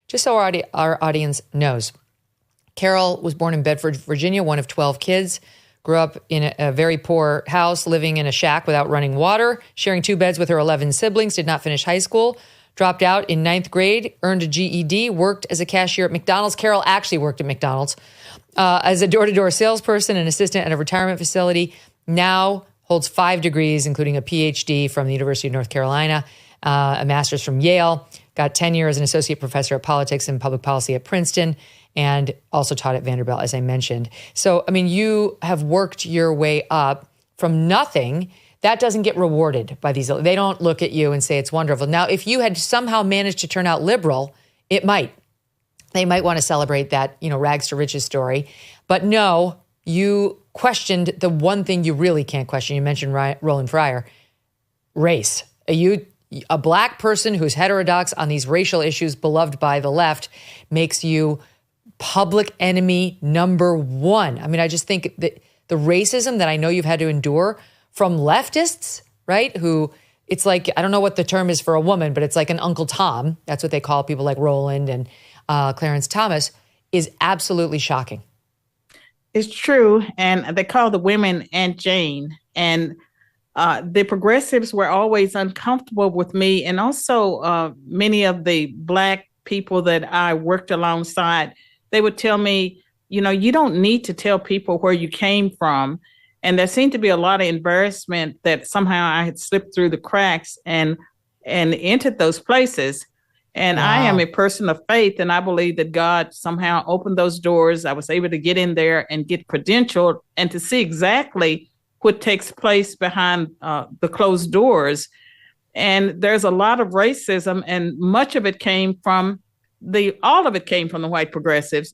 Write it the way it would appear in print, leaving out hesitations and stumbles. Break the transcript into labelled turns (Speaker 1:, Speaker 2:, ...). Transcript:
Speaker 1: just so our audience knows. Carol was born in Bedford, Virginia, one of 12 kids. Grew up in a very poor house, living in a shack without running water, sharing 2 beds with her 11 siblings, did not finish high school, dropped out in 9th grade, earned a GED, worked as a cashier at McDonald's. Carol actually worked at McDonald's as a door-to-door salesperson and assistant at a retirement facility. Now holds 5 degrees, including a PhD from the University of North Carolina, a master's from Yale, got tenure as an associate professor of politics and public policy at Princeton, and also taught at Vanderbilt, as I mentioned. So, I mean, you have worked your way up from nothing. That doesn't get rewarded by these. They don't look at you and say it's wonderful. Now, if you had somehow managed to turn out liberal, it might. They might want to celebrate that, rags to riches story. But no, you questioned the one thing you really can't question. You mentioned Roland Fryer, race. A black person who's heterodox on these racial issues, beloved by the left, makes you public enemy number one. I mean, I just think that the racism that I know you've had to endure from leftists, right? Who it's like, I don't know what the term is for a woman, but it's like an Uncle Tom. That's what they call people like Roland and Clarence Thomas, is absolutely shocking.
Speaker 2: It's true. And they call the women Aunt Jane. And the progressives were always uncomfortable with me. And also many of the black people that I worked alongside, they would tell me, you don't need to tell people where you came from. And there seemed to be a lot of embarrassment that somehow I had slipped through the cracks and entered those places. And wow. I am a person of faith, and I believe that God somehow opened those doors. I was able to get in there and get credentialed and to see exactly what takes place behind the closed doors. And there's a lot of racism, and much of it came from all of it came from the white progressives.